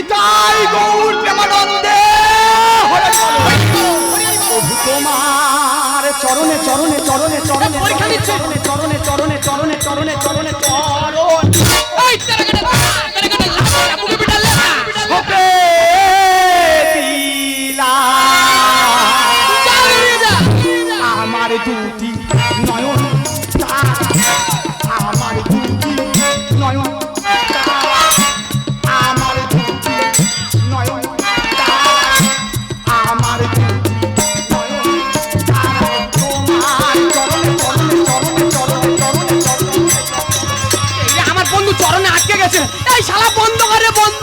নিতাই গৌর প্রেমানন্দে তোমার চরণে চরণে চরণে চরণে পরীক্ষা দিচ্ছে চরণে চরণে চরণে চরণে চরণে চরণ এই তেরে গেটে বুকে পিটালে ওকে দিলা আমার দুটি নয়ন আমার দুটি নয়ন আমার দুটি নয়ন আমার দুটি আমার বন্ধু চরণে আটকে গেছে এই শালা বন্ধ করে বন্ধ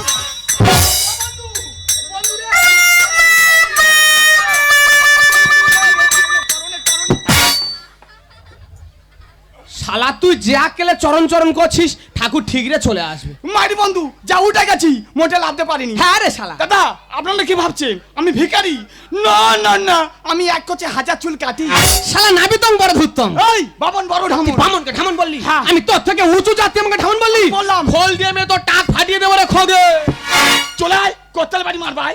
শালা তুই যে আকেলে চরণ চরণ করছিস ঠাকুর ঠিকরে চলে আসবে মারি বন্ধু যা উঠে গেছি মোটে লাভতে পারিনি হ্যাঁ রে শালা দাদা আপনারা কি ভাবছেন আমি ভিখারি না না না আমি এক কোচে হাজার চুল কাটি শালা নাবিতম বড় ধুত্তম এই বামন বড় ঢামন বামনকে ঢামন বললি আমি তোর থেকে উঁচু জাতি আমাকে ঢামন বললি বললাম খোল দিয়ে মে তো টাক ফাটিয়ে দেব রে খোগে চলে আয় কোত্তাল বাড়ি মার ভাই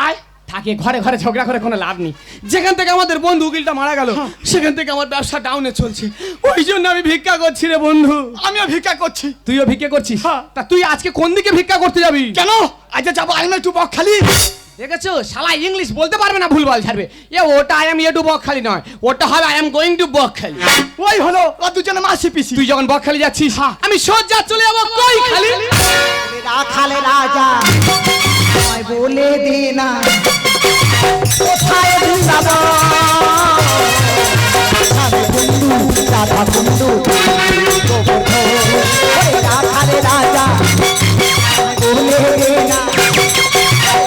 আয় থাকে ঘরে ঘরে ঝগড়া করে কোনো লাভ নেই যেখান থেকে আমাদের বন্ধু উকিলটা মারা গেল সেখান থেকে আমার ব্যবসা ডাউনে চলছে ওই জন্য আমি ভিক্ষা করছি রে বন্ধু আমিও ভিক্ষা করছি তুইও ভিক্ষা করছিস তা তুই আজকে কোন দিকে ভিক্ষা করতে যাবি কেন আজ যাবো আই এম টু বকখালি দেখেছো শালা ইংলিশ বলতে পারবে না ভুলভাল ছাড়বে এ ওটা আই এম টু বকখালি নয় ওটা হবে I am going to Bakkhali ওই হলো ও দুজনে মাসি পিসি তুই যখন বকখালি যাচ্ছিস আমি সোজা চলে যাবো কই খালি রাখালে রাজা আমায় বলে দে না কোথায় যাব আমি বন্ধু রাধা বন্ধু রাখালে রাজা বলে দে না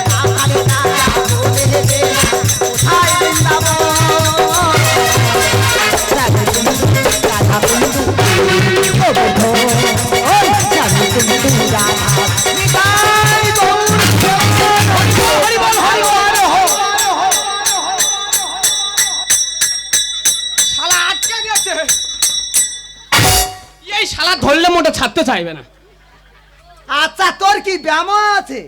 রাখালে রাজা বলে দে না কোথায় যাব রাধা বন্ধু এই শালা ধরলে মোটা ছাড়তে চাইবে না আচ্ছা তোর কি ব্যায়াম আছে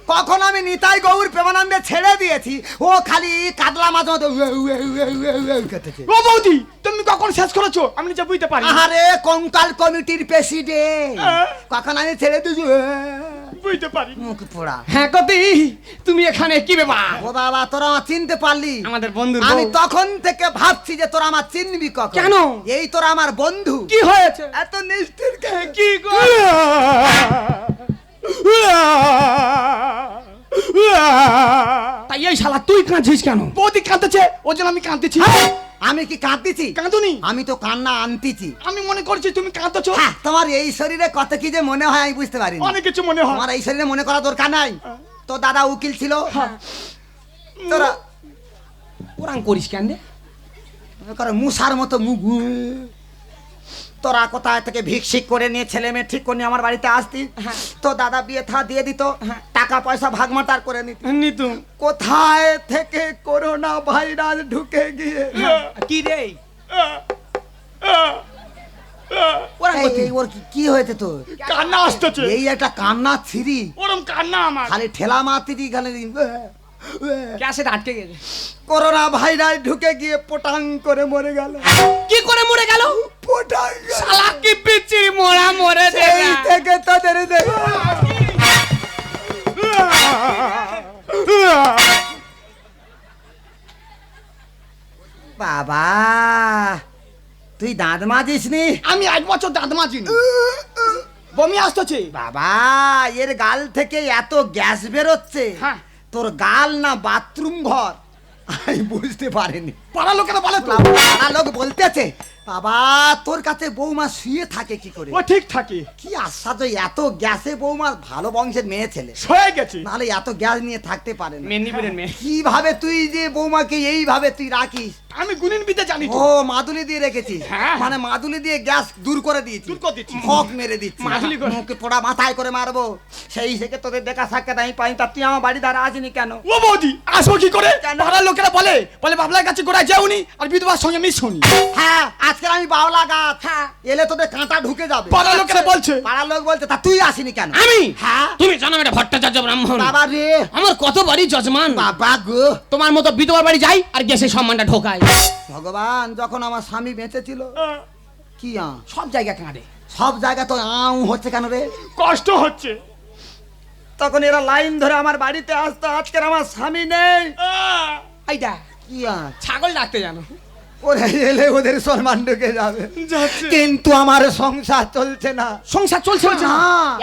কখন আমি নিতাই গৌর প্রেমানন্দে ছেড়ে দিয়েছি ও খালি কাতলা মাছ মতো করতেছে ও বৌদি তুমি কখন শেষ করেছো আমি নিজে বুঝতে পারি আরে কঙ্কাল কমিটির প্রেসিডেন্ট কখন আমি ছেড়ে দিয়েছি বুঝতে পারি মুখ পোড়া হ্যাঁ কতি তুমি এখানে কি ব্যাপার ও বাবা তোরা আমার চিনতে পারলি আমাদের বন্ধু আমি তখন থেকে ভাবছি যে তোরা আমার চিনবি কখন কেন এই তোরা আমার বন্ধু কি হয়েছে এত নিষ্ঠুর কি গো তাই এই শালা তুই কাঁদছিস কেন বৌদি কাঁদতেছে ওর জন্য আমি কাঁদতেছি আমি কি কাঁদতেছি কাঁদুনি আমি তো কান্না আনতেছি আমি মনে করছি তুমি কাঁদতেছো তোমার এই শরীরে কত কি যে মনে হয় আমি বুঝতে পারি অনেক কিছু মনে হয় আমার এই শরীরে মনে করা দরকার নাই তো দাদা উকিল ছিল তোরা পুরাং করিস কেন রে মুসার মতো মুখ তোরা কোথায় থেকে ভিক্ষিক করে নিয়ে ছেলে মেয়ে ঠিক করে নিয়ে আমার বাড়িতে আসতি তো দাদা বিয়ে থা দিয়ে দিত টাকা পয়সা ভাগমাটার করে নিত কোথায় থেকে করোনা ভাইরাস ঢুকে গিয়ে কি রে ওর কি হয়েছে তো কান্না আসতেছে এই একটা কান্না ছিরি ওরম কান্না আমার খালি ঠেলা মারতি খালি ক্যাসেট আটকে গেছে করোনা ভাইরাস ঢুকে গিয়ে পটাং করে মরে গেল কি করে মরে গেল পটাং শালা কি পিচ্চি মোরা মরে এই থেকে তোদের বাবা তুই দাঁত মাজিস নি আমি 1 বছর দাঁত মাজিনি বমি আসতেছে বাবা এর গাল থেকে এত গ্যাস বেরোচ্ছে তোর গাল না বাথরুম ঘর আমি বুঝতে পারিনি পাড়া লোকেরা বলে তো পাড়া লোক বলতেছে বাবা তোর কাছে বৌমা শুয়ে থাকে কি করে ও ঠিক থাকে কি আশ্চর্য এত গ্যাসে বৌমা ভালো বংশের মেয়ে ছেলে হয়ে গেছে নাহলে এত গ্যাস নিয়ে থাকতে পারে না মেদিনীপুরের মেয়ে কিভাবে তুই যে বৌমাকে এইভাবে তুই রাখিস আমি গুণিন বিদ্যা জানি তো ও মাদুলি দিয়ে রেখেছিস হ্যাঁ। মানে মাদুলি দিয়ে গ্যাস দূর করে দিয়েছিস দূর করে দিচ্ছি। হক মেরে দিচ্ছি মাদুলি করে। মুখে পোড়া মাথায় করে মারবো সেই থেকে তোদের দেখা সাক্ষাৎ আমি পাই তা তুই আমার বাড়ি ধারা আসিনি কেন ও বৌদি আসবো কি করে কেন? পাড়ার লোকেরা বলে বাবলার কাছে গোড়ায় যাওনি আর বিধবার সঙ্গে মিশুনি হ্যাঁ আজকে আমি বাওলা গাছ এলে তোদের কাঁটা ঢুকে যাবে পাড়ার লোকেরা বলছে পাড়ার লোক বলছে তা তুই আসিনি কেন আমি হ্যাঁ তুমি জানো এটা ভট্টাচার্য রে, আমার কত বাড়ি যজমান, বাবা গো। তোমার মতো বিধবার বাড়ি যাই আর গিয়ে সেই সম্মানটা ঢোকাই। ভগবান, যখন আমার স্বামী বেঁচে ছিল, কি সব জায়গা কাঁদে। সব জায়গা তো হচ্ছে কেন রে? কষ্ট হচ্ছে। তখন এরা লাইন ধরে আমার বাড়িতে আসতো, আজকের আমার স্বামী নেই। এইটা কি ছাগল ডাকতে জানো? ওরে এলে ওদের সম্মান ঢুকে যাবে, যাচ্ছে। কিন্তু আমার সংসার চলছে না। সংসার চলছে না।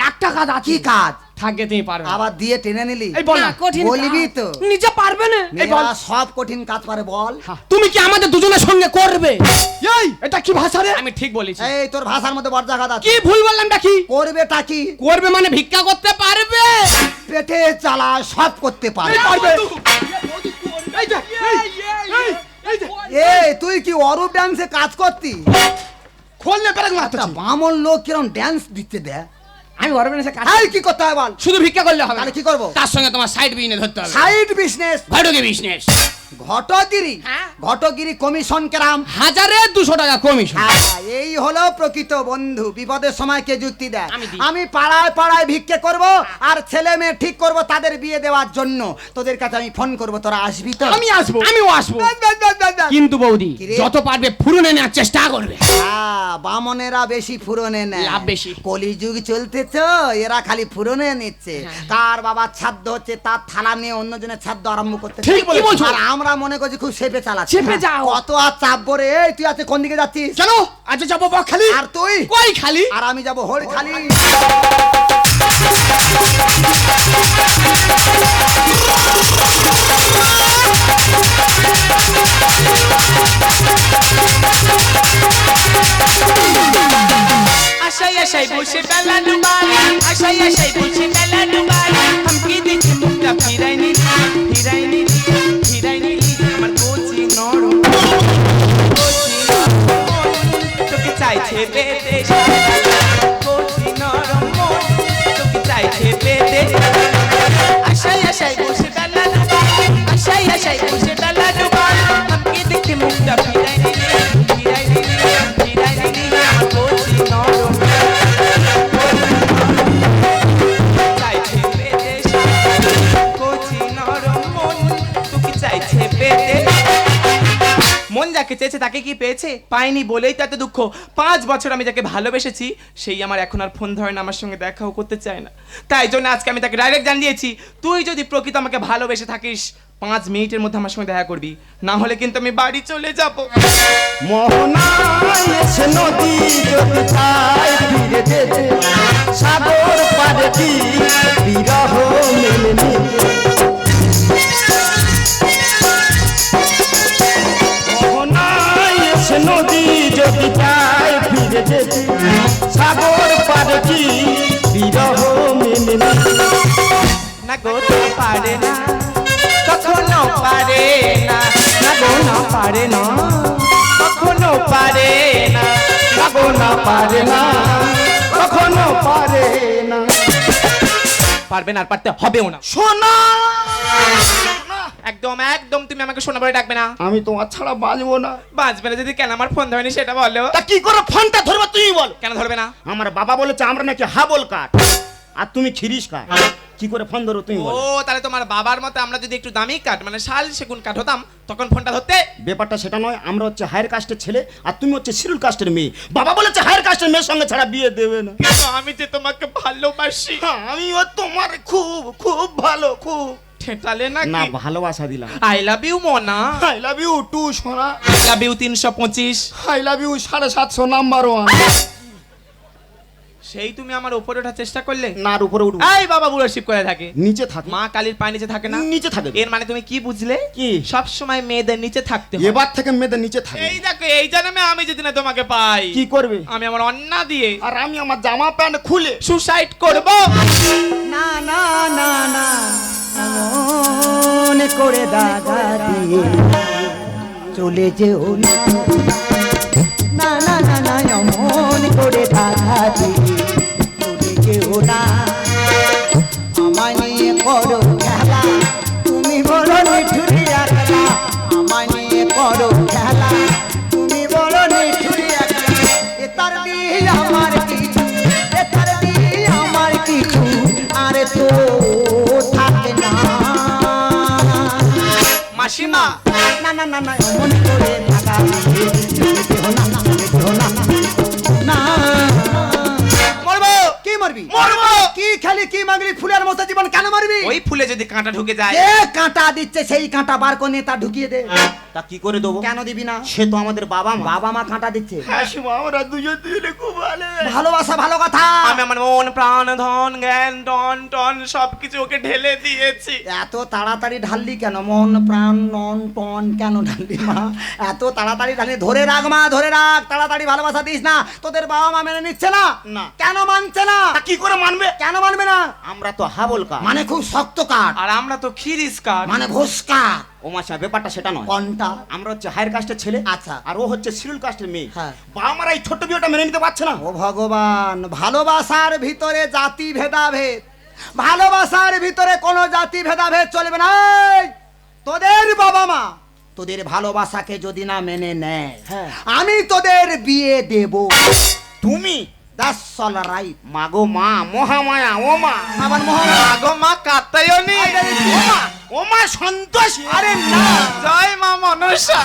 একটা কাজ আছে। কি কাজ? থাকবে তুমি পারবে না। আবার দিয়ে টেনে নিলি? এই বল না, না। কঠিন বলবি কাজ। তো। নিজে পারবে না। এই বল। মেয়েরা সব কঠিন কাজ পারে, বল। তুমি কি আমাদের দুজনের সঙ্গে করবে? এই এটা কি ভাষা রে? আমি ঠিক বলেছি। এই তোর ভাষার মধ্যে বড় জায়গা কি ভুল বললামটা কি? করবেটা কি? করবে মানে ভিক্ষা করতে পারবে? পেটে চালা সব করতে পারে। এই পারবে। এই যে, এই যে। এই তুই কি অরূপ ডান্সে কাজ করতি? খোললে পেরে একটা মারতেছি। বামন লোক কিরম ডান্স দিতে দেয়। আমি অরবিন্দের কাজ এই কি করতে হয় বল? শুধু ভিক্ষা করলে হবে তাহলে না। কি করবো? তার সঙ্গে তোমার সাইড বিজনেস ধরতে হবে। Side business. ঘটকে বিজনেস। ঘটগিরি। হ্যাঁ। ঘটগিরি কমিশন কেরাম। 1200 টাকা কমিশন। এই হলো প্রকৃত বন্ধু, বিপদের সময় কে যুক্তি দেয়। আমি দিই। আমি পাড়ায় পাড়ায় ভিক্ষে করব আর ছেলে মেয়ে ঠিক করব তাদের বিয়ে দেওয়ার জন্য। তোদের কাছে আমি ফোন করব, তোরা আসবি তো? আমি আসবো। আমিও আসবো। কিন্তু কিন্তু বৌদি কি রে? যত পারবে ফুরনে নেওয়ার চেষ্টা করবে। বামনেরা বেশি ফুরনে নেয়, লাভ বেশি। কলিযুগ চলতে তো এরা খালি ফুরনে নিচ্ছে। কার বাবার ছাদ্য হচ্ছে তার থালা নিয়ে অন্যজনের ছাদ্য আরম্ভ করতে। ঠিক বলেছো। আর আমরা মনে করছি খুব চেপে চালাচ্ছি। চেপে যাও। কত আর চাপবো রে? এই তুই আজকে কোন দিকে যাচ্ছিস? চলো আজ যাবো বকখালি। আর তুই? কই খালি? আর আমি যাবো হোল খালি। আশাই আশাই বসে বেলা ডুবাই, আশাই আশাই বসে বেলা ডুবাই, হামকি দিচ্ছি মুখটা ফিরাই নিলি, ফিরাই নিলি, ফিরাই নিলি, আমার কচি নরম, কচি নরম মন, তোকে চাইছে পেতে, কচি নরম মন, তোকে চাইছে পেতে। আশাই আশাই বসে বেলা ডুবাই, আশাই আশাই বসে বেলা ডুবাই, হামকি দিচ্ছি মুখটা ফিরাই নিলি, ফিরাই নিলি, ফিরাই নিলি, আমার কচি নরম চাইছে পেতে, কচি নরম মন, তোকে চাইছে পেতে। মন যাকে চেয়েছে তাকে কি পেয়েছে? পাইনি বলেই তো এত দুঃখ। 5 বছর আমি যাকে ভালোবেসেছি সেই আমার এখন আর ফোন ধরে না, আমার সঙ্গে দেখাও করতে চায় না। তাই জন্য আজকে আমি তাকে ডাইরেক্ট জানিয়েছি, তুই যদি প্রকৃত আমাকে ভালোবেসে থাকিস 5 মিনিটের মধ্যে আমার সঙ্গে দেখা করবি, না হলে কিন্তু আমি বাড়ি চলে যাব। মোহনায় এসে নদী যদি চায় ফিরে যেতে, সাগর পারে কি বিরহ মেনে নিতে। মোহনায় এসে নদী যদি চায় ফিরে যেতে, সাগর পারে কি বিরহ মেনে নিতে। না গো না পারে না, কখনো পারে না, না গো না পারে না, কখনো পারে না, না গো না পারে না, কখনো পারে না। পারবে না আর পারতে হবেও না। সোনা, একদম একদম তুমি আমাকে শোনা বলে ডাকবে না। আমি তোমার ছাড়া বাঁচবো না। বাঁচবে না যদি, কেন আমার ফোন ধরেনি সেটা বলো। তা কি করে ফোনটা ধরবা তুমি বল? কেন ধরবে না? আমার বাবা বলেছে আমরা নাকি হাবল কাঠ আর তুমি খিরিস কাঠ, কি করে ফোন ধরো তুমি ও বল? তাহলে তোমার বাবার মতে আমরা যদি একটু দামি কাঠ মানে শাল সেগুন কাঠ হতাম তখন ফোনটা ধরতে। ব্যাপারটা সেটা নয়, আমরা হচ্ছে হায়ার কাস্টের ছেলে আর তুমি হচ্ছে শিডিউল কাস্টের মেয়ে। বাবা বলেছে হায়ার কাস্টের মেয়ের সঙ্গে ছাড়া বিয়ে দেবে না। কিন্তু আমি যে তোমাকে ভালোবাসি। হ্যাঁ, আমিও তোমার খুব খুব ভালো, খুব ঠেটালে না না ভালোবাসা দিলাম। I love you Mona, I love you too সোনা, I love you 325। I love you 750 number 1। সেই তুমি আমার উপরে ওঠার চেষ্টা করলে। না আর উপরে উঠবো, এই বাবা বুড়ো শিব করে থাকে, নিচে থাকে। মা কালীর পায়ে নিচে থাকে না? নিচে থাকে। এর মানে তুমি কি বুঝলে? কি? সব সময় মেয়েদের নিচে থাকতে হয়। এবার থেকে মেয়েদের নিচে থাকে। এই দেখো এই জন্মে আমি যদি না তোমাকে পাই কি করবে? আমি আমার অন্না দিয়ে আর আমি আমার জামা প্যান্ট খুলে সুসাইড করব। না না না না, মনে করে দাগা দিয়ে চলে যেও না। না না না না, মন করে দাগা দিয়ে চলে যেও না। আমায় নিয়ে করো খেলা, তুমি বলো নিঠুরিয়া খেলা। আমায় নিয়ে করো খেলা, তুমি বলো নিঠুরিয়া খেলা। এতার দিয়ে আমার কিছু, এতার দিয়ে আমার কিছু, আরে তো থাকে না না না অমন করে থাকা যেও না না যেও না না মরবো কি মারবি মরবো কি খালি কি মাগলি ফুলের মতো জীবন কেন মারবি ওই ফুলে যদি কাঁটা ঢুকে যায় যে কাঁটা দিচ্ছে সেই কাঁটা বার করে নিয়ে তা ঢুকিয়ে দে তা কি করে দেবো? কেন দিবি না সে তো আমাদের বাবা মা। বাবা মা কাঁটা দিচ্ছে মাসিমা আমরা দুজন দিলে খুব ভালো। ভালোবাসা ভালো কথা আমি আমার মন প্রাণ ধন জ্ঞান টন টন সবকিছু ওকে ঢেলে দিয়েছি এত তাড়াতাড়ি ঢাললি কেন মন প্রাণ নন টন কেন ঢাললি মা এত তাড়াতাড়ি ঢাললি ধরে রাখ মা ধরে রাখ তাড়াতাড়ি ভালোবাসা দিস না তোদের বাবা মা মেনে নিচ্ছে না না। কেন মানছে না তা কি করে মানবে? কেন মানবে না আমরা তো হাবল কা মানে খুব শক্ত কাঠ আর আমরা তো খিরিস কাঠ মানে ভোসকা ও মাসা ব্যাপারটা সেটা নয়। কোনটা আমরা হচ্ছে হায়ার কাস্টের ছেলে, আচ্ছা। আর ও হচ্ছে শিডিউল কাস্টের মেয়ে। হ্যাঁ। বাবা মারা এই ছোট্ট বিয়েটা মেনে নিতে পারছে না। ও ভগবান ভালোবাসার ভিতরে জাতি ভেদাভেদ ভালোবাসার ভিতরে কোনো জাতি ভেদাভেদ চলবে না এই, তোদের বাবা মা তোদের ভালোবাসাকে যদি না মেনে নেয় হ্যাঁ। আমি তোদের বিয়ে দেব তুমি দ্যাটস অল রাইট মাগো মা মহামায়া ও মা আমার মোহন আগো মা কাতায়নি ও মা সন্তোষ আরে না জয় মা মনসা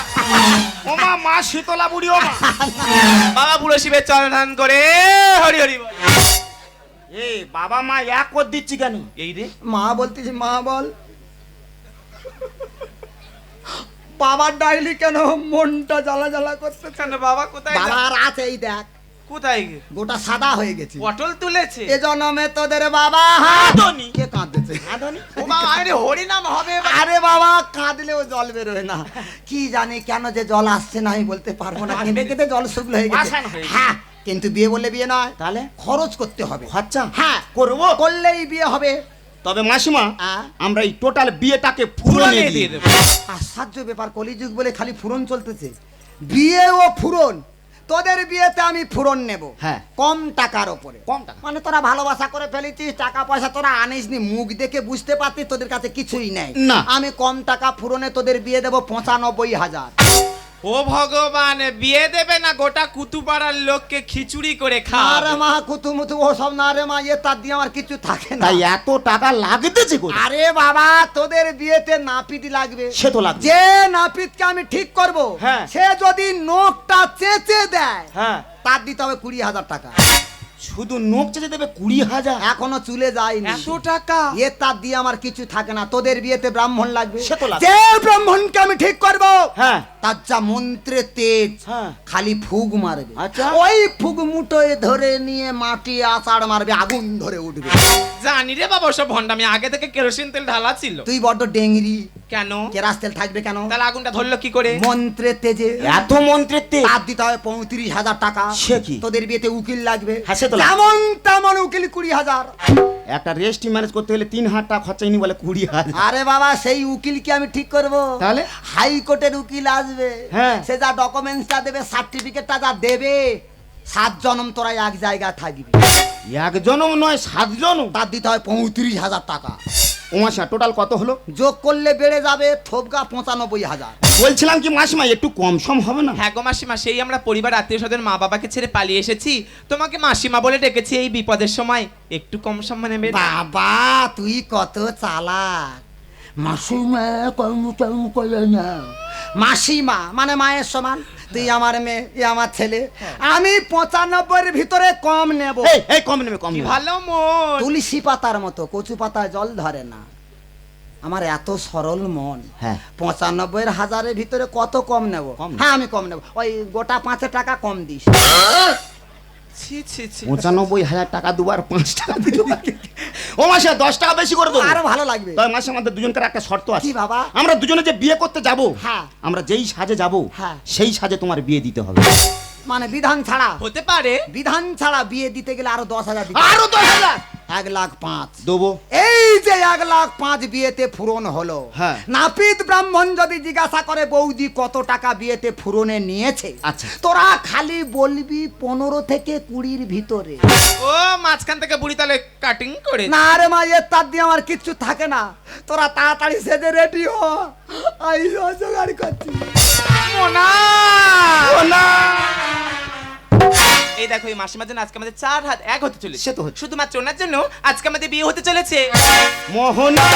ও মা মা শীতলা বুড়ি ও মা বাবা বুড়ো শিবের চরণ ধান করে হরি হরি বল। এ বাবা মা এক করে দিচ্ছি কেন? এই রে মা বলতেছি মা বল বাবার ডাইলি কেন মনটা জ্বালা জ্বালা করতে কেন বাবা কোথায় বাবার আছে এই দেখ কোথায় গোটা সাদা হয়ে গেছে পটল তুলেছে এ জন্মে তোদের বাবা আদনি। কে কাঁদতেছে আদনি ও বাবা আরে হরি নাম হবে এবার। আরে বাবা কাঁদলেও জল বেরোয় না কি জানি কেন যে জল আসছে না আমি বলতে পারবো না কেঁদে কেঁদে জল শুকনো হয়ে গেছে আসান হয়ে গেছে। হ্যাঁ কিন্তু বিয়ে বললে বিয়ে নয় তাহলে খরচ করতে হবে খরচা হ্যাঁ করবো। করলেই বিয়ে হবে তবে মাসিমা আ? আমরা এই টোটাল বিয়েটাকে ফুলনে ফুলনে দিয়ে দিয়ে দেবো আশ্চর্য ব্যাপার কলিযুগ বলে খালি ফুরন চলতেছে বিয়ে ও ফুরন তোদের বিয়েতে আমি ফুরন নেব হ্যাঁ। কম টাকার ওপরে কম টাকা। মানে তোরা ভালোবাসা করে ফেলেছিস টাকা পয়সা তোরা আনিসনি মুখ দেখে বুঝতে পারতিস তোদের কাছে কিছুই নেই না। আমি কম টাকা ফুরনে তোদের বিয়ে দেবো 95,000 ও ভগবান বিয়ে দেবে না গোটা কুতুপাড়ার লোককে খিচুড়ি করে আরে খাওয়াবে মা কুতুমুতু ও সব না রে মা এ তার দিয়ে আমার কিছু থাকে না তাই এত টাকা লাগতেছে কোথায়? আরে বাবা তোদের বিয়েতে নাপিত লাগবে সে তো লাগবে। যে নাপিতকে আমি ঠিক করব হ্যাঁ। সে যদি নোকটা চেঁচে দেয় হ্যাঁ তার দিতে হবে 20,000 টাকা শুধু নোক চেঁচে দেবে 20,000। এখনো চুলে যায়নি এত টাকা এ তার দিয়ে আমার কিছু থাকে না তোদের বিয়েতে ব্রাহ্মণ লাগবে সে তো লাগবে। যে ব্রাহ্মণকে আমি ঠিক করব হ্যাঁ তার যা মন্ত্রে তেজ হ্যাঁ। খালি ফুগ মারবে আচ্ছা। ওই ফুগ মুঠোয় ধরে নিয়ে মাটি আষাঢ় মারবে আগুন ধরে উঠবে জানি রে বাবা ওসব ভন্ডামি আগে থেকে কেরোসিন তেল ঢালা ছিল তুই বড্ড ডেংরি কেন কেরাস তেল থাকবে কেন তাহলে আগুনটা ধরলো কি করে মন্ত্রে তেজে এত মন্ত্রের তেজ। তার দিতে হবে 35,000 টাকা সে কি? তোদের বিয়েতে উকিল লাগবে হ্যাঁ, সে তো লাগবে। যেমন তেমন উকিল 20,000 একটা রেস্টি ম্যানেজ করতে হলে 3,000 টাকা খরচা ইনি বলে 20,000। আরে বাবা সেই উকিল কি আমি ঠিক করব তাহলে? হাইকোর্টের উকিল আসবে হ্যাঁ। সে যা ডকুমেন্টসটা দেবে সার্টিফিকেটটা যা দেবে 7 জনম তোরা এক জায়গায় থাকবি এক জনম নয় 7 জনম। তার দিতে হয় 35,000 টাকা ও মাসা টোটাল কত হলো? যোগ করলে বেড়ে যাবে থোপগা 95,000 বলছিলাম কি মাসিমা একটু কম সম হবে না? হ্যাঁ গো মাসিমা সেই আমরা পরিবার আত্মীয় স্বজন মা বাবাকে ছেড়ে পালিয়ে এসেছি তোমাকে মাসিমা বলে ডেকেছি এই বিপদের সময় একটু কম সম্মান নেবে বাবা তুই কত চালাক মাসিমা কম কম করে না মাসিমা মানে মায়ের সমান তুই আমার মেয়ে এ আমার ছেলে আমি 95-এর ভিতরে কম নেব এই এই কম নেবে কম কি নেবে। ভালো মন তুলসী পাতার মতো কচু পাতায় জল ধরে না আমার এত সরল মন হ্যাঁ। 95,000-এর ভিতরে কত কম নেব কম নেব। হ্যাঁ আমি কম নেব ওই গোটা 5 টাকা কম দিস ছি ছি ছি 95,000 টাকা দুবার 5 টাকা দিল। ও মাসে 10 টাকা বেশি করে দেবো। আরো ভালো লাগবে তবে মাসে আমাদের দুজনকার একটা শর্ত আছে। কি বাবা? আমরা দুজনে যে বিয়ে করতে যাব, হ্যাঁ। আমরা যেই সাজে যাব হ্যাঁ। সেই সাজে তোমার বিয়ে দিতে হবে। মানে বিধান ছাড়া হতে পারে বিধান ছাড়া বিয়ে দিতে গেলে আরো 10,000 দিতে আরো 10,000 1,05,000 দেবো। এই যে 1,05,000 বিয়েতে ফুরন হলো হ্যাঁ। নাপিত ব্রাহ্মণ যদি জিজ্ঞাসা করে বৌদি কত টাকা বিয়েতে ফুরনে নিয়েছে আচ্ছা। তোরা খালি বলবি 15 থেকে 20-র ভিতরে ও মাঝখান থেকে বুড়ি তালে কাটিং করে না রে মা এর তার দিয়ে আমার কিচ্ছু থাকে না তোরা তাড়াতাড়ি সেজে রেডি হ আই জোগাড় করছি মোনা ও না। এই দেখো এই মাসিমার জন্য আজকে আমাদের 4 হাত এক হতে চলেছে সে তো হচ্ছে। শুধুমাত্র ওনার জন্য আজকে আমাদের বিয়ে হতে চলেছে মোহনা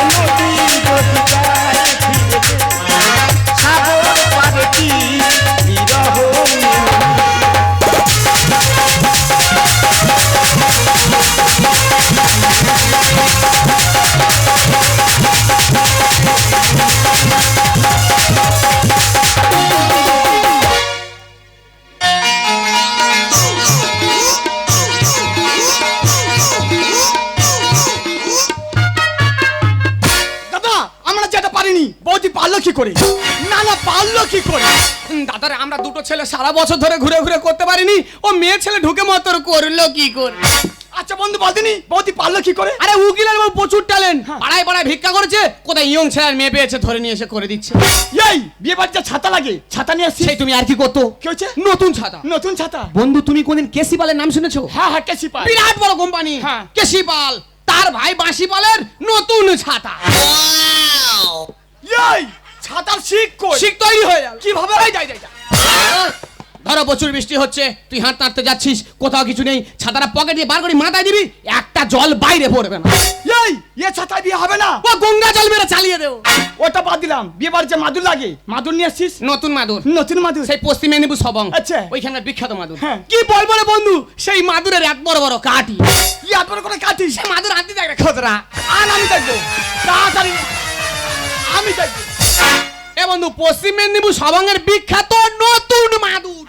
নদী যদি যায় ফিরে পারলো কি করে? না না, পারলো কি করে? দাদারে আমরা দুটো ছেলে সারা বছর ধরে ঘুরে ঘুরে করতে পারিনি, ও মেয়ে ছেলে ঢুকে মতর করলো কি করে? আচ্ছা বন্ধু বলদিনি বৌদি পারলো কি করে? আরে উকিলের বউ প্রচুর ট্যালেন্ট, হ্যাঁ। পাড়ায় পাড়ায় ভিক্ষা করেছে, কোথায় ইয়ং ছেলের মেয়ে পেয়েছে ধরে নিয়ে এসে করে দিচ্ছে। এই বিয়ে বাড়িতে ছাতা লাগে, ছাতা নিয়ে আসছি। সেই তুমি আর কি করতো? কি হচ্ছে? নতুন ছাতা। নতুন ছাতা? বন্ধু তুমি কোনদিন কেসিপালের নাম শুনেছো? হ্যাঁ হ্যাঁ, কেসি পাল। বিরাট বড় কোম্পানি, হ্যাঁ। কেসিপাল, তার ভাই বাঁশিপালের নতুন ছাতা। এই ছাতার শিক কই? শিক তৈরি হয়ে যাবে। কিভাবে? এই যাই যাই যাই। ধরো প্রচুর বৃষ্টি হচ্ছে, তুই হাঁটতে হাঁটতে যাচ্ছিস, কোথাও কিছু নেই, ছাতাটা পকেট দিয়ে বার করে মাথায় দিবি, একটা জল বাইরে পড়বে না। এই ছাতায় বিয়ে হবে না? ও গঙ্গা জল মেরে চালিয়ে দেবো। ওটা বাদ দিলাম, বিয়ে বাড়িতে মাদুর লাগে, মাদুর নিয়ে আসছিস? নতুন মাদুর, নতুন মাদুর? সেই পশ্চিম মেদিনীপুর সবং, আচ্ছা। ওইখানকার বিখ্যাত মাদুর। হ্যাঁ। কি বলবো রে বন্ধু, সেই মাদুরের এক বড় বড় কাঠি, ইয়া করে করে কাটিস? সে মাদুর হাতি দেখবে খোদরা। আর আমি দেখবো, তাড়াতাড়ি আমি দেখবো। এ বন্ধু পশ্চিম মেদিনীপুর সবংয়ের বিখ্যাত নতুন মাদুর।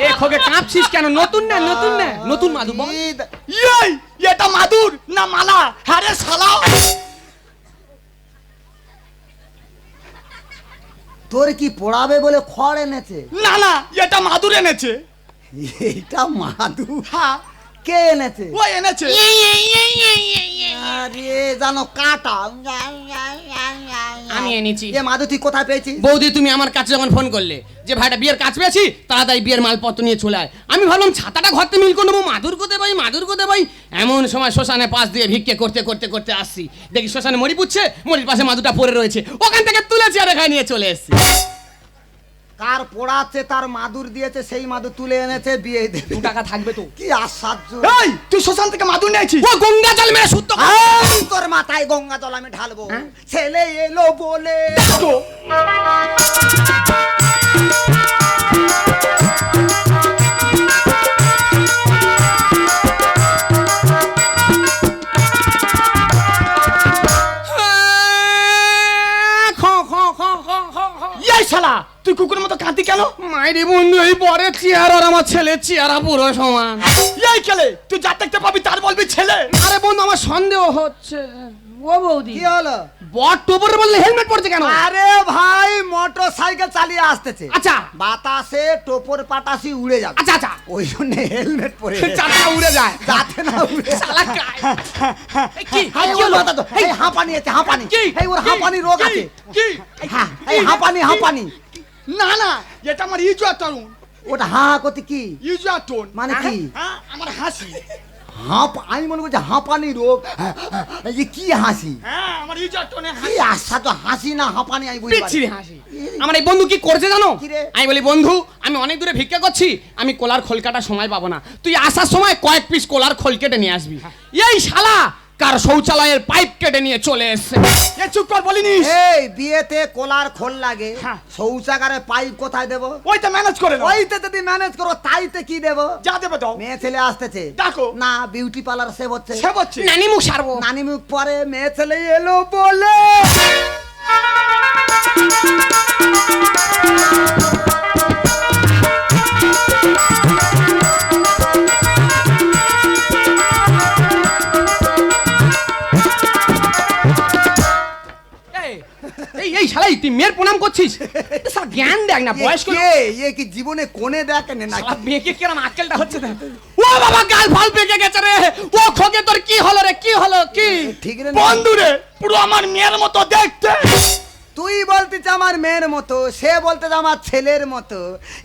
এ খোকে কাঁপছিস কেন? নতুন না, নতুন না, নতুন মাদুর বল। এই এটা মাদুর না মালা? হ্যাঁ রে শালা। তোর কি পড়াবে বলে খড় এনেছে? না না, এটা মাদুর এনেছে। এটা মাদু? হ্যাঁ, কে এনেছে? ও এনেছে। আরে জানো কাটা। আমি এনেছি। এ মাদু তুই কোথায় পেয়েছিস? বৌদি তুমি আমার কাছে যখন ফোন করলে যে ভাইটা বিয়ের কাজ পেয়েছি, তাড়াতাড়ি বিয়ের মালপত্র নিয়ে চলে আয়, আমি ভাবলাম ছাতাটা ঘরতে মিল করে নেবো, মাদুর কোথায় ভাই, মাদুর কোথায় ভাই। এমন সময় শ্মশানে পাশ দিয়ে ভিক্ষে করতে করতে করতে আসছি, দেখি শ্মশানে মরি পুচ্ছে, মরির পাশে মাদুরটা পড়ে রয়েছে, ওখান থেকে তুলে চেয়ারে খাই নিয়ে চলে এসছি। কার পড়াচ্ছে তার মাদুর দিয়েছে, সেই মাদুর তুলে এনেছে, বিয়ে দেবে। 2 টাকা থাকবে তো? কি আশ্চর্য! এই তুই শ্মশান থেকে মাদুর নিয়েছিস? ও গঙ্গা জল মেরে শুদ্ধ কর। এই, তোর মাথায় গঙ্গা জল আমি ঢালবো। ছেলে এলো বলে তো এই শালা, তুই কুকুরের মতো কাঁদি কেন? মাইরে বন্ধু, এই পরে চেয়ার আর আমার ছেলে চেয়ারা পুরো সমান। এই কেলে তুই যা দেখতে পাবি তার বলবি ছেলে? আরে বন্ধু আমার সন্দেহ হচ্ছে। ও বৌদি, কি হলো? বট টোপর বললে হেলমেট পড়ছে কেন? আরে ভাই মোটর সাইকেল চালিয়ে আসতেছে, আচ্ছা বাতাসে টোপর পাটাসি উড়ে যাবে, আচ্ছা আচ্ছা, ওই জন্য হেলমেট পরে চারটা উড়ে যায়। যাতে না উড়ে। শালা গায়। এই কি এই কি ওর হলো? মাথা তো, এই হাঁপানি আছে, হাঁপানি। কি? এই ওর হাঁপানি রোগ আছে। কি? হ্যাঁ, এই হাঁপানি, হাঁপানি। না না, এটা আমার ইজুয়া তরুণ। ওটা হা করতে কি ইজুয়া টোন মানে কি? হ্যাঁ, আমার হাসি। আমি মনে করছি হাঁপানি রোগ। এই যে কি হাসি, হ্যাঁ, আমার ইজুয়া টোনে কি হাসি। আশ্চর্য হাসি না হাঁপানি, আমি বুঝতে পারি। পিচ্ছিরি হাসি। আমার এই বন্ধু কি করছে জানো? কি রে? আমি বলি বন্ধু আমি অনেক দূরে ভিক্ষা করছি, আমি কোলার খোল কাটার সময় পাবো না, তুই আসার সময় কয়েক পিস কোলার খোল কেটে নিয়ে আসবি। এই শালা কার শৌচালয়ের পাইপ কেটে নিয়ে চলে এসছে। এ চুপ কর, বলিনিস? এই বিয়েতে কোলার খোল লাগে, হ্যাঁ। শৌচাগারে পাইপ কোথায় দেবো? ওইটা ম্যানেজ করে নাও। ওইতে যদি ম্যানেজ করো তাইতে কি দেবো? যা দেবে দাও। মেয়ে ছেলে আসতেছে, ডাকো। না বিউটি পার্লার সেভ হচ্ছে, সে বলছে নানি মুখ সারবো। নানি মুখ পরে মেয়ে ছেলে এলো বলে। এই এই শালাই তুই মেয়ের প্রণাম করছিস? শালা জ্ঞান দেখ না, বয়স করে এ কি জীবনে কোনে দেখেন না? শালা মেয়েকে কিরম আক্কেলটা হচ্ছে দেখ। ও বাবা গাল ফাল পেকে গেছে রে। ও খোকে তোর কি হলো রে, কি হলো কি? ঠিক রে? বন্ধু রে, পুরো আমার মেয়ের মতো দেখতে। তুই বলতেছ আমার মেয়ের মতো, সে বলতেছে আমার ছেলের মতো।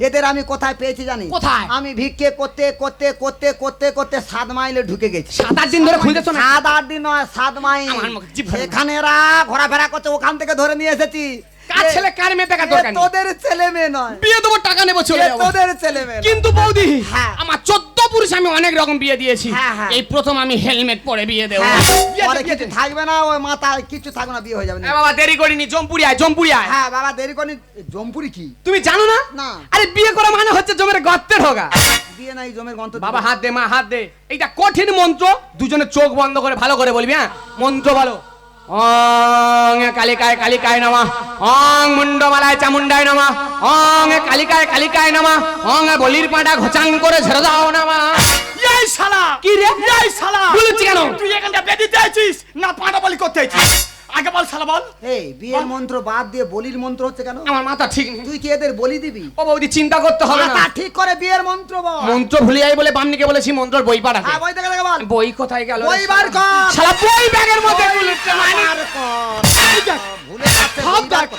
এদের আমি কোথায় পেয়েছি জানি? কোথায়? আমি ভিক্ষে করতে করতে করতে করতে করতে 7 মাইলে ঢুকে গেছি। 7-8 দিন ধরে খুঁজেছ না? 7-8 দিন নয়, 7 মাইল। আমার মুখ জিভ ফেলে না। এখানে এরা ঘোরাফেরা করছে, ওখান থেকে ধরে নিয়ে এসেছি। কার ছেলে কার মেয়ে দেখা এ দরকার নেই। তোদের ছেলে মেয়ে নয়, বিয়ে দেবো, টাকা নেবো, চলে এ যাবো। তোদের ছেলে মেয়ে নয়। কিন্তু বৌদি হ্যাঁ। আমার 14 পুরুষ আমি অনেক রকম বিয়ে দিয়েছি, হ্যাঁ, হ্যাঁ। এই প্রথম আমি হেলমেট পরে বিয়ে দেবো। হ্যাঁ, বিয়ে পরে দে, কিছু বিয়ে দে। থাকবে না, ওই মাথায় কিছু থাকবে না, বিয়ে হয়ে যাবে না। এ বাবা দেরি করিনি, জম্পুরি আয়, জম্পুরি আয়। হ্যাঁ বাবা দেরি করি। জম্পুরি কি? তুমি জানো না? না। আরে বিয়ে করা মানে হচ্ছে জমের গর্তে ঢোকা। বিয়ে নাই, জমের গন্ত। বাবা হাত দে, মা হাত দে। এইটা কঠিন মন্ত্র, দুজনে চোখ বন্ধ করে ভালো করে বলবি। হ্যাঁ, মন্ত্র বলো। ওং কালিকায় কালিকায় নমঃ, ওং মুন্ডমালায় চামুন্ডায় নমঃ, ওং কালিকায় কালিকায় নমঃ, ওং বলির পাটা ঘচাং করে ঝেড়ে দাও নমঃ। এই শালা, কি রে? এই শালা বলেছি কেন? তুই এখানটা বেদিতে চাইছিস না পাটা বলি করতে চাইছিস আগে বল শালা বল। এই বিয়ের মন্ত্র বাদ দিয়ে বলির মন্ত্র হচ্ছে কেন? আমার মাথা ঠিক নেই। তুই কি এদের বলি দিবি? ও বৌদি চিন্তা করতে হবে না, মাথা ঠিক করে বিয়ের মন্ত্র বল। মন্ত্র ভুলে যাই বলে বামনিকে বলেছি মন্ত্রর বই পাঠাতে। হ্যাঁ বই থেকে দেখে বল। বই কোথায় গেল? বই বার কর। শালা বই ব্যাগের মধ্যে বই গুলেছে মানে। বার কর। এই দেখ, ভুলে যাচ্ছে, সব বই বার দেখ, কর।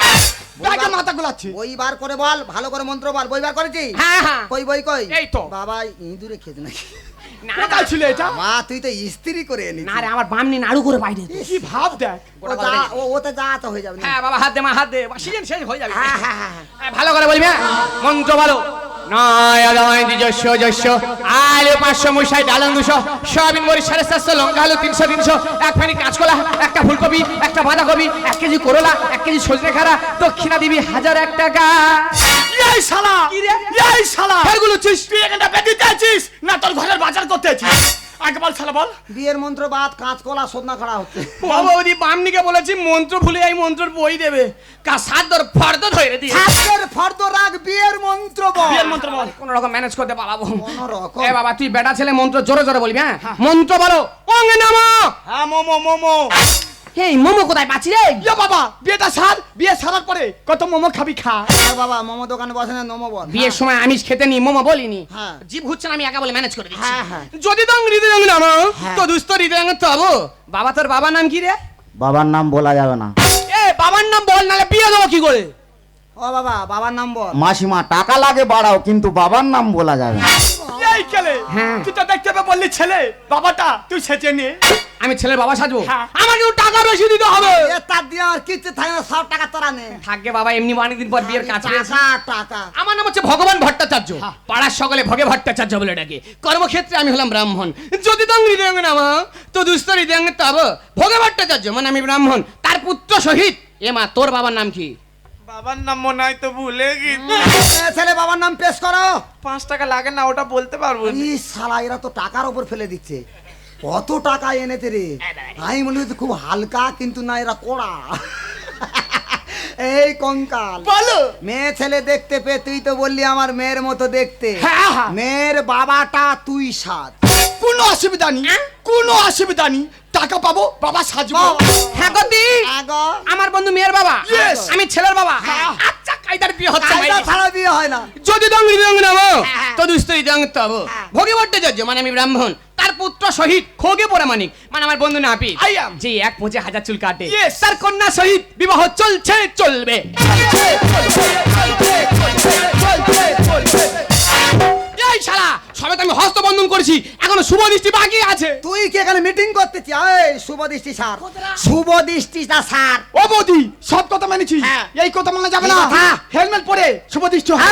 বই ব্যাগে বার- মাথা গোলাচ্ছে। বই বার করে বল, ভালো করে মন্ত্র বল। বই বার করেছি? হ্যাঁ হ্যাঁ। কই বই কই? এই তো। বাবা ইঁদুরে খেতে নাকি? না কোথায় ছিল এটা? মা তুই তো ইস্ত্রি করে এনেছিস। না রে, আমার বামনি নাড়ু করে বাইরে। কি ভাব দেখ। ওতে যা তো হয়ে যাবে না। হ্যাঁ বাবা হাত দে, মা হাত দে, সিজন শেষ হয়ে যাবে। হ্যাঁ হ্যাঁ হ্যাঁ হ্যাঁ, ভালো করে বলবি হ্যাঁ? মন্ত্র বলো। নয় আদায় নিজস্ব যস্য আলু 500 মুসাই ডালন 200 সয়াবিন বড়ি 450 লঙ্কা আলু 300 300 এক ফেনি কাঁচকলা একটা ফুলকপি একটা বাঁধাকপি 1 কেজি করলা 1 কেজি সজনে খাড়া দক্ষিণা দিবি 1001 টাকা। এই শালা কি রে? এই শালা এগুলো চিস তুই এখানটা বেঁধে চাইছিস না তোর ঘরের বাজার করতে চাইছিস আগে বল শালা বল। বিয়ের মন্ত্র বাদ কাঁচকলা সদনা খাড়া হচ্ছে। বাবা ওদি বামনিকে বলেছি মন্ত্র ভুলে এই মন্ত্রর বই দেবে কা সাদর ফর্দ ধরে দিয়ে ছাত্রের ফর্দ রাখ, বিয়ের মন্ত্র বল। বিয়ের মন্ত্র বল। কোন রকম ম্যানেজ করতে পারবো। কোনো রকম। এ বাবা তুই বেটা ছেলে মন্ত্র জোরে জোরে বলবি হ্যাঁ? মন্ত্র বলো ওং নমঃ। হ্যাঁ মোমো মোমো। এই মোমো কোথায় পাচ্ছি রে? ইয়া বাবা বিয়েটা সার, বিয়ে সারার পরে কত মোমো খাবি খা। আরে বাবা মোমো দোকানে বসে না, নোমো বল। বিয়ের সময় আমিষ খেতে নি মোমো বলিনি। হ্যাঁ। জিভ হচ্ছে না, আমি একা বলে ম্যানেজ করে দিচ্ছি। হ্যাঁ, হ্যাঁ। যদি তো হৃদয় নাম হ্যাঁ। তো দুস্থ হৃদয় তবু বাবা তোর বাবার নাম কি রে? বাবার নাম বলা যাবে না। এ বাবার নাম বল নালে বিয়ে দেবো কি করে? ও বাবা বাবার নাম বল। মাসিমা টাকা লাগে বাড়াও, কিন্তু বাবার নাম বলা যাবে না। এই কেলে হ্যাঁ। তুই তো দেখতে পেয়ে বললি ছেলে বাবাটা তুই সেচে নে। আমি ছেলের বাবা সাজবো? হ্যাঁ। আমাকে টাকা বেশি দিতে হবে। এ তার দিয়ে আর কিচ্ছু থাকে না, সব টাকা তোরা নে। থাকবে বাবা, এমনি অনেকদিন পর বিয়ের কাজ পেয়েছি। টাকা টাকা। আমার নাম হচ্ছে ভগবান ভট্টাচার্য, পাড়ার সকলে ভগে ভট্টাচার্য বলে ডাকে। কর্মক্ষেত্রে আমি হলাম ব্রাহ্মণ। যদি তো হৃদয় নাম তো দুস্থ হৃদয় তব ভগে ভট্টাচার্য মানে আমি ব্রাহ্মণ, তার পুত্র সহিত। এ মা তোর বাবার নাম কি? বাবার নাম মনে হয় তো ভুলে গেছি। এ ছেলে বাবার নাম পেশ করো। 5 টাকা লাগে না, ওটা বলতে পারবো না। ই শালা এরা তো টাকার উপর ফেলে দিচ্ছে। কত টাকা এনেছে রে? আমি মনে হচ্ছে খুব হালকা, কিন্তু না এরা কড়া। এই কঙ্কাল বলো। মেয়ে ছেলে দেখতে পেয়ে তুই তো বললি আমার মেয়ের মতো দেখতে। হ্যাঁ, হ্যাঁ। মেয়ের বাবাটা তুই সাজ। কোনো অসুবিধা নেই, কোনো অসুবিধা নেই। টাকা পাবো বাবা সাজবো। হ্যাঁ গো দি, আগো আমার বন্ধু মেয়ের বাবা, Yes. আমি ছেলের বাবা। হ্যাঁ। আচ্ছা কাইদার বিয়ে হচ্ছে কায়দা ভাই। ছাড়া বিয়ে হয় না। যদি তো হৃদয় নাম হ্যাঁ। তো দুস্থ হৃদয় তব হ্যাঁ। ভগে ভট্টাচার্য মানে আমি ব্রাহ্মণ, তার পুত্র সহিত খোগে পরামানিক মানে আমার বন্ধু নাপিত। I am. যে 1,50,000 চুল কাটে, Yes. তার কন্যা সহিত বিবাহ চলছে চলবে। এই শালা সবে তো আমি হস্তবন্ধন করেছি, এখনো শুভ দৃষ্টি বাকি আছে। তুই কি এখানে মিটিং করতেছি? এই শুভ দৃষ্টি স্যার, শুভ দৃষ্টিটা স্যার। ও বৌদি সব কথা মেনেছি, হ্যাঁ। এই কথা মানা যাবে কি না। কথা? হেলমেট পরে শুভদৃষ্টি হবে।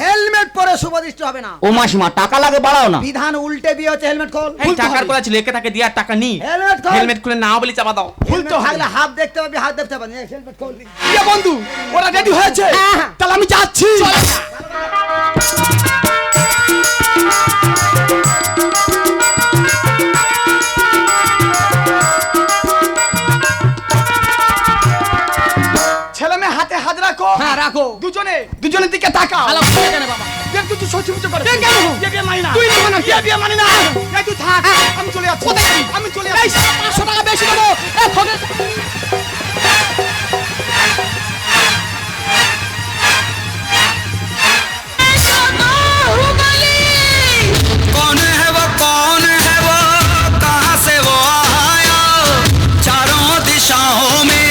হেলমেট পরে শুভ দৃষ্টি হবে না। ও মাসিমা টাকা লাগে বাড়াও না। বিধান উল্টে বিয়ে হচ্ছে, হেলমেট খোল। এই টাকার কোলা ছিল, একে তাকে দিয়ে টাকা নি। হেলমেট খোল। হেলমেট খুলে না বলি চাপা দাও। হেলমেট থাকলে হাত দেখতে পাবি, হাত দেখতে পাবি। হেলমেট খোল। ইয়ে বন্ধু ওরা রেডি হয়েছে, হ্যাঁ। তাহলে আমি যাচ্ছি। ছেলে মেয়ে হাতে হাত রাখো। হ্যাঁ রাখো। দুজনের দিকে তাকাও। ভালো করে কেন বাবা? এর কিছু সচিব করে কেন? এ বিয়ে মানি না। তুই নেবো না? এ বিয়ে মানি না। এই তুই থাক, আমি চলে যাচ্ছি। কোথায় যাবি? আমি চলে এই যাচ্ছি। 500 টাকা বেশি দেবো। এ খোগে कौन है वो कहाँ से वो आया चारों दिशाओं में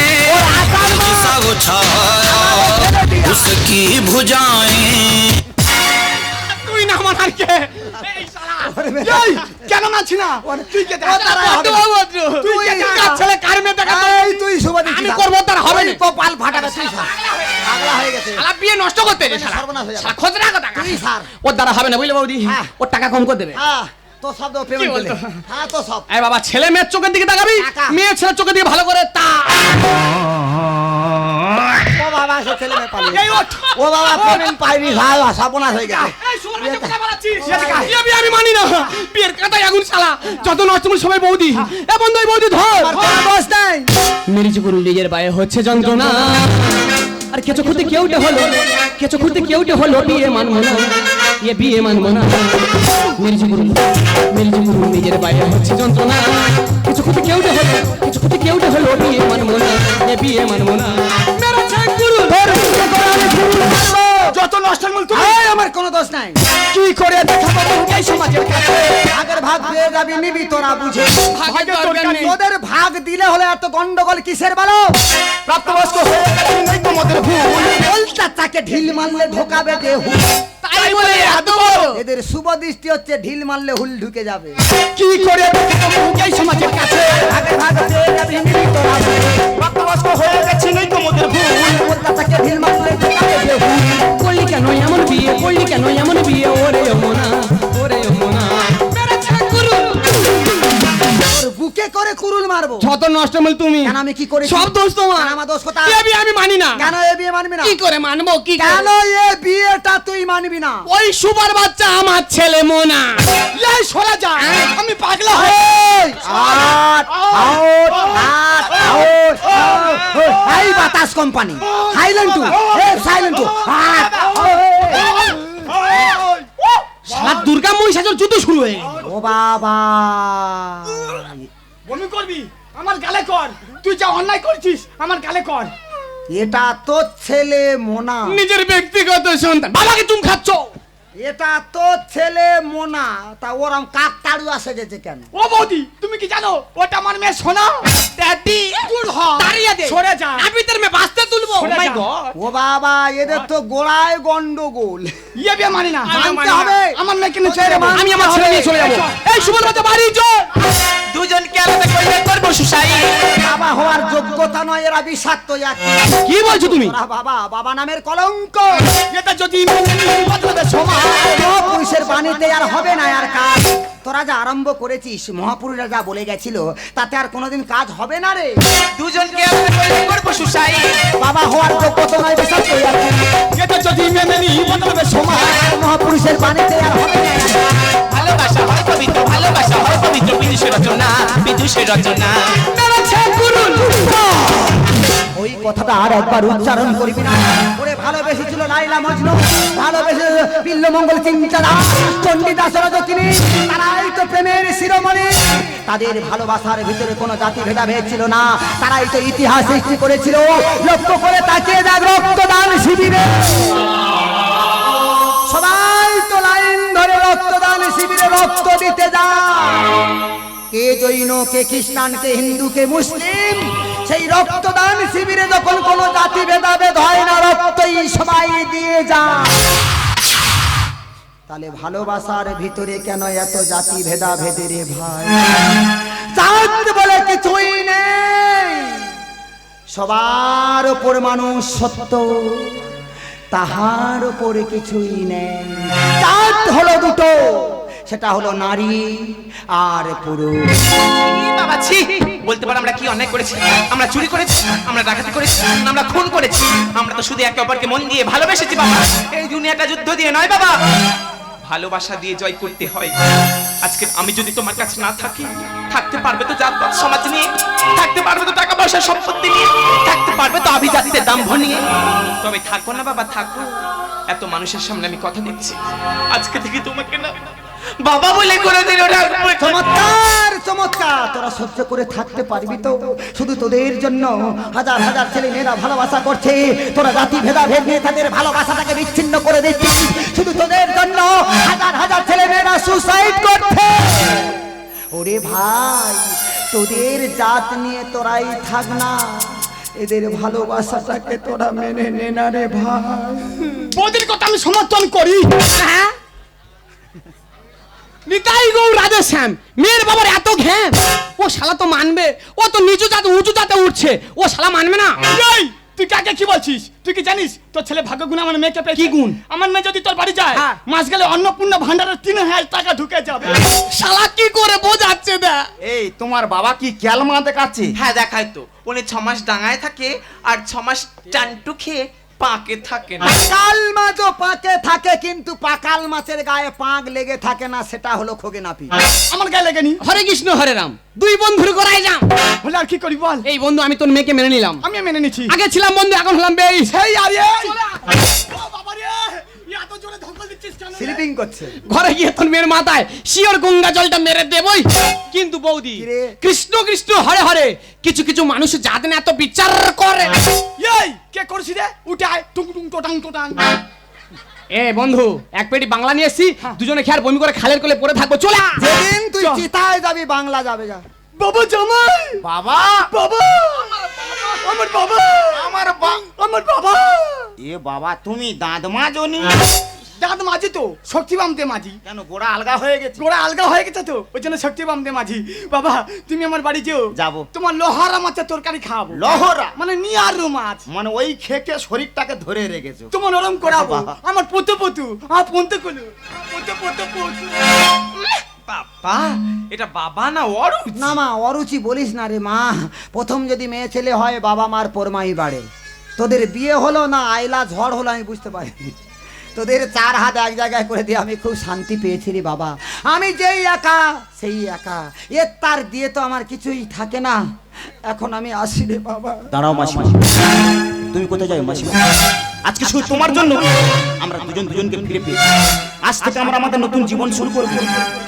सब छाया उसकी भुजाएं তুই না মানার কে? এই শালা এই, কেন মানছি না? তুই কে দেখ? বদ্ধ অভদ্র। তুই কে দেখ? কার ছেলে কার মেয়ে দেখা তো? এই তুই শুভ দৃষ্টি আমি স্যার। করবো, তার হবে না। ওই কপাল ফাটাবে তুই স্যার। পাগলা হয়ে গেছে। শালা বিয়ে নষ্ট করতে রে শালা। সর্বনাশ হয়ে যাবে। শালা খোঁজরা কথা। তুই স্যার। ওর দ্বারা হবে না বুঝলে বৌদি, হ্যাঁ। ওর টাকা কম করে দেবে। হ্যাঁ তো সব দেবো পেমেন্ট কি করলে। বলতো? হ্যাঁ তো সব। এই বাবা ছেলে মেয়ের চোখের দিকে তাকাবি, টাকা। মেয়ে ছেলের চোখের দিকে ভালো করে তা। ও বাবা সে ছেলে মেয়ে পালিয়ে। এই ওঠ। ও বাবা পেমেন্ট পাইনি ভাই, সর্বনাশ হয়ে গেছে। এই শুনুন, আমি কথা বলাচ্ছিস। বিয়ে বিয়ে আমি মানি না, বিয়ের কাটাই আগুন শালা। যত নষ্ট করে সবাই বৌদি। এ বন্ধু এই বৌদি ধর। আমার কোনো দোষ নাই। মেরিচি গুরু নিজের পায়ে হচ্ছে যন্ত্রণা, আর কেঁচো খুঁতে কেউটে হলো, কেঁচো খুঁতে কেউটে হলো বিয়ে মানবো না। এ বিয়ে মানবো না। মির্জি গুরু নিজের বাইরে হচ্ছে যন্ত্রণা। কিছু ক্ষতি কেউটে হলো, কিছু ক্ষতি কেউটে হলো, বিয়ে মানবো না, এ বিয়ে মানবো না। মেরেছে গুরু ধরে যত নষ্ট মূল তুমি এই, আমার কোনো দোষ নাই। কি করে দেখাবো তোমাকে এই সমাজের কাছে? আগের ভাগ পেয়ে যাবি, নিবি তোরা বুঝে। ভাগের দরকার নেই। তোদের ভাগ দিলে হলে এত গন্ডগোল কিসের বলো? প্রাপ্তবয়স্ক হয়ে গেছি নেই তোমাদের ভুল। বলটা চাকে ঢিল মারলে ঢোকাবে দেহু। তাই বলে এত বড় এদের শুভ দৃষ্টি হচ্ছে ঢিল মারলে হুল ঢুকে যাবে। কি করে দেখাবো তোমাকে এই সমাজের কাছে? আগের ভাগ পেয়ে যাবি, নিবি তোরা বুঝে। প্রাপ্তবয়স্ক হয়ে গেছি নেই তোমাদের ভুল। বলটা চাকে ঢিল মারলে ঢোকাবে দেহু। করলি কেন এমন বিয়ে, করলি কেন এমন বিয়ে, ওরে অমনা, ওরে অমনা। মেরেছে গুরু তোর বুকে করে কুরুল মারবো। যত নষ্ট মূল তুমি। কেন আমি কি করেছি? সব দোষ তোমার। কেন আমার দোষ কোথায়? এ বিয়ে আমি মানি না। কেন এ বিয়ে মানবি না? কি করে মানবো? কি করে? কেন এ বিয়েটা তুই মানবি না? ওই সুবার বাচ্চা আমার ছেলে মোনা। এই সরা যা, আমি পাগলা হয়ে এই, আট, আউট, আট, আউট, আউট। এই বাতাস company, silent two, silent two, আট, শালা দুর্গা মহিষাসুর যুদ্ধ শুরু হয়ে গেল। ও বাবা, বমি করবি আমার গালে কর। তুই যা অন্যায় করছিস আমার গালে কর। এটা তোর ছেলে মোনা, নিজের ব্যক্তিগত সন্তান বাবাকে চুম খাচ্ছ। এটা তোর ছেলে মোনা, তা ওরম কাক তাড়ুয়া সেজেছে কেন? ও বৌদি, তুমি কি জানো ওটা আমার মেয়ে সোনা? ড্যাডি দূর হ, তাড়িয়ে দে। সরে যা। আমি তোর মে বাঁচতে তুলবো। সরে মাই যা। গড। ও বাবা, এদের তো গোড়ায় গন্ডগোল। ইয়ে বিয়ে মানি না, আমি মানতে মানি না। হবে। আমার মেয়েকে নিয়ে চলে যাবো। আমি আমার ছেলে নিয়ে চলে যাবো। এই সুবল বাচ্চা বাড়ি চল। দুজনকে আলাদা করে করবো সুসাই। বাবা হওয়ার যোগ্যতা নয়, এরা বিষাক্ত জাতি। কি বলছো তুমি? ওরা বাবা, বাবা নামের কলঙ্ক। এটা যদি মেনে নিই বদলাবে সমাজ। মহাপুরুষের বাণীতে আর হবে না আর কাজ। তোরা যা আরম্ভ করেছিস, মহাপুরুষরা যা বলে গেছিল, তাতে আর কোনোদিন কাজ হবে না রে। দুজনকে আলাদা করে করবো সুসাই। বাবা হওয়ার যোগ্যতা নয়, বিষাক্ত জাতি। এটা যদি মেনে নিই বদলাবে সমাজ। মহাপুরুষের বাণীতে আর হবে না আর কাজ। ভালোবাসা হয় পবিত্র, ভালোবাসা হয় পবিত্র, বিদুষের রচনা, বিদুষের রচনা। মেরেছে গুরু। ওই কথাটা আর একবার উচ্চারণ করবি না। ওরে ভালোবেসেছিল লাইলা মজনু, ভালোবেসে বিল্লমঙ্গল চিন্তারা, চণ্ডীদাস রজকিনী, তারাই তো প্রেমের শিরোমণি। তাদের ভালোবাসার ভিতরে কোনো জাতি ভেদাভেদ ছিল না। তারাই তো ইতিহাস সৃষ্টি করেছিল। লক্ষ্য করে তাকিয়ে দেখ রক্তদান শিবিরে, সবাই তো লাইন ধরে রক্তদান শিবিরে রক্ত দিতে যায়। কে জৈন, কে খ্রিস্টান, কে হিন্দু, কে মুসলিম। সেই রক্তদান শিবিরে যখন কোনো জাতি ভেদাভেদ হয় না, রক্তই সবাই দিয়ে যায়। তাহলে ভালোবাসার ভিতরে কেন এত জাতি ভেদাভেদের রে ভাই? জাত বলে কিছুই নেই, সবার ওপর মানুষ সত্য, তাহার ওপরে কিছুই নেই। জাত হলো দুটো, সেটা হলো নারী আর পুরুষ। বাবা ছি, বলতে পারো আমরা কি অন্যায় করেছি? আমরা চুরি করেছি, আমরা ডাকাতি করেছি, আমরা খুন করেছি। আমরা তো শুধু একে অপরকে মন দিয়ে ভালোবেসেছি বাবা। এই দুনিয়াটা যুদ্ধ দিয়ে নয় বাবা, ভালোবাসা দিয়ে জয় করতে হয়। আজকে আমি যদি তোমার কাছে না থাকি, থাকতে পারবে তো জাতপাত সমাজ নিয়ে, থাকতে পারবে তো টাকা পয়সা সম্পত্তি নিয়ে, থাকতে পারবে তো আভিজাত্যের দাম্ভ নিয়ে। তবে থাকো না বাবা, থাকো। এত মানুষের সামনে আমি কথা দিচ্ছি, আজকে থেকে তোমাকে না বাবা বলে করে দিল। চমৎকার চমৎকার, তোরা সহ্য করে থাকতে পারবি তো? শুধু তোদের জন্য হাজার হাজার ছেলে মেয়েরা ভালোবাসা করছে। তোরা জাতি ভেদাভেদ নিয়ে তাদের ভালোবাসাটাকে বিচ্ছিন্ন করে দিচ্ছিস। শুধু তোদের জন্য হাজার হাজার ছেলে মেয়েরা সুসাইড করছে। ওরে ভাই, তোদের জাত নিয়ে তোরাই থাক না, এদের ভালোবাসাটাকে তোরা মেনে নে না রে ভাই। বৌদির কথা আমি সমর্থন করি। হ্যাঁ নিতাই গৌ রাধে শ্যাম, মেয়ের বাবার এত ঘ্যাম। ও শালা তো মানবে, ও তো নিচু জাতে উঁচু জাতে উঠছে, ও শালা মানবে না। এই, তুই কাকে কি বলছিস? তুই কি জানিস তোর ছেলে ভাগ্য গুণ আমার মেয়েকে পেয়েছে? কি গুণ? আমার মেয়ে যদি তোর বাড়ি যায়, হ্যাঁ। মাস গেলে অন্নপূর্ণা ভান্ডারের 3000 টাকা ঢুকে যাবে। শালা কি করে বোঝাচ্ছে দা? এই তোমার বাবা কি ক্যালমা দেখাচ্ছে? হ্যাঁ দেখায় তো, উনি 6 মাস ডাঙায় থাকে আর 6 মাস চান্টু খেয়ে পাকে থাকে না। পাকাল মাছও পাকে থাকে, কিন্তু পাকাল মাছের গায়ে পাক লেগে থাকে না, সেটা হলো খোগেনাপি। আমার গায়ে লেগেনি। হরে কৃষ্ণ হরে রাম, দুই বন্ধুর করাই যাম। বলে আর কি করি বল? এই বন্ধু, আমি তোর মেয়েকে মেনে নিলাম। আমি মেনে নিচ্ছি। আগে ছিলাম বন্ধু, এখন হলাম বেশ। সেই আরে ও বাবা রে, এত জোরে ধকল দিচ্ছিস কেন রে? স্লিপিং করছে। ঘরে গিয়ে তোর মেয়ের মাথায় শিওর গঙ্গা জলটা মেরে দেবই। কিন্তু বৌদি কি রে? কৃষ্ণ কৃষ্ণ হরে হরে কিছু কিছু মানুষ যাদের এত বিচার করে। এই কে করছিস রে? উঠে আয়, টুং টুং টোটাং টোটাং। এ বন্ধু এক পেটি বাংলা নিয়ে এসছি, দুজনে খেয়ার বমি করে খালের কোলে পড়ে থাকবো, চলে আয়। যেদিন তুই চল। চিতায় যাবি বাংলা যাবে যা। বাবা জামাই, বাবা বাবা, আমার বাবা, আমার আমার বাবা। এ বাবা তুমি দাঁত মাজনি দাঁত মাঝি তো শক্তিবাম দে মাঝি, কেন গোড়া আলগা হয়ে গেছে? গোড়া আলগা হয়ে গেছে তো ওই জন্য শক্তিবাম দে মাঝি। বাবা তুমি আমার বাড়ি যেও, যাবো। তোমার লোহারা মাছের তরকারি খাওয়াবো। লহরা মানে নিয়ারু মাছ মানে ওই খেকে শরীরটাকে ধরে রেখেছো। তোমার নরম করাবো। বাবা। আমার পতু পতু আমার পন্তে কলু পতু পতু পতু। বাবা এটা বাবা না অরুচ? না মা অরুচি বলিস না রে মা, প্রথম যদি মেয়ে ছেলে হয় বাবা মার পরমাই বাড়ে। তোদের বিয়ে হলো না আইলা ঝড় হলো আমি বুঝতে পারিনি, তোদের চার হাত এক জায়গায় করে দিয়ে আমি খুব শান্তি পেয়েছি রে বাবা। আমি যেই একা সেই একা, এর তার দিয়ে তো আমার কিছুই থাকে না। এখন আমি আসি রে বাবা। দাঁড়াও মাসিমা, তুমি কোথায় যাও মাসিমা? আজকে শুধু তোমার জন্য আমরা দুজন দুজনকে ফিরে পেয়েছি। আজ থেকে আমরা আমাদের নতুন জীবন শুরু করব।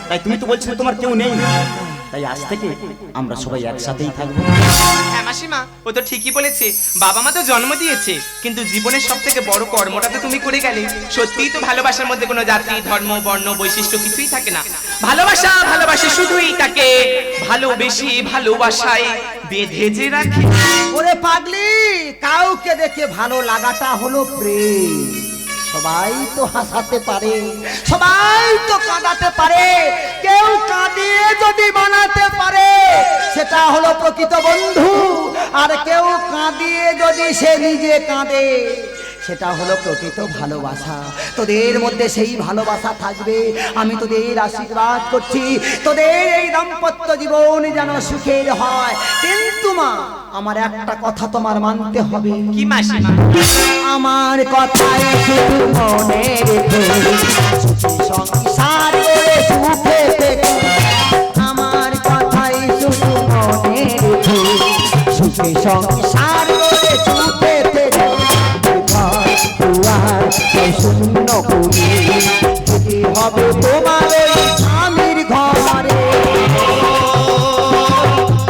তাই তুমি তো বলছিলে তোমার কেউ নেই, তাই আজ থেকে আমরা সবাই একসাথেই থাকবো। হ্যাঁ মাসিমা, ও তো ঠিকই বলেছে। বাবা মা তো জন্ম দিয়েছে, কিন্তু জীবনের সব থেকে বড় কর্মটা তো তুমি করে গেলে। সত্যিই তো ভালোবাসার মধ্যে কোনো জাতি ধর্ম বর্ণ বৈশিষ্ট্য কিছুই থাকে না। ভালোবাসা ভালোবাসে শুধুই তাকে ভালোবেসে ভালোবাসায় বেঁধে যে রাখে। ওরে পাগলি, কাউকে দেখে ভালো লাগাটা হলো প্রেম। সবাই তো হাসাতে পারে, সবাই তো কাঁদাতে পারে, কেউ কাঁদিয়ে যদি বানাতে পারে সেটা হলো প্রকৃত বন্ধু, আর কেউ কাঁদিয়ে যদি সে নিজে কাঁদে সেটা হলো প্রকৃত ভালোবাসা। তোদের মধ্যে সেই ভালোবাসা থাকবে, আমি তোদের আশীর্বাদ করছি। তোদের এই দাম্পত্য জীবন যেন সুখের হয়। কিন্তু মা আমার একটা কথা তোমার মানতে হবে। কি মাসিমা? আমার কথাই শুধু মনে রেখো, সুখী সংসার করে সুখে থেকো। আমার কথাই শুধু মনে রেখো, সুখী সংসার করে সুখে থেকো। ঘর দুয়ার সব শূন্য করে যেতে হবে তোমার ওই স্বামীর ঘরে।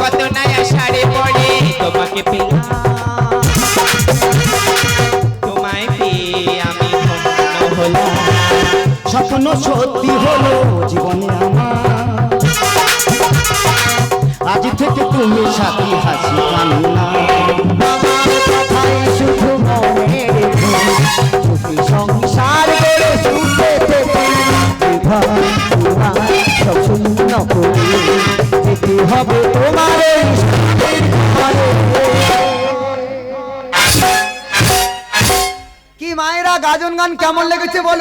কত নয়া শাড়ি পরে তোমাকে পেয়ে, তোমায় পেয়ে আমি ধন্য হলাম। স্বপ্ন সত্যি হলো জীবনে আমার, আজ থেকে তুমি সাথী হাসি কান্না। আমার কথাই শুধু মনে রেখো, সুখী সংসার করে সুখে থেকো। ঘর দুয়ার সব শূন্য করে যেতে হবে তোমার ওই স্বামীর ঘরে। কি মায়েরা গাজন গান কেমন লেগেছে বলো?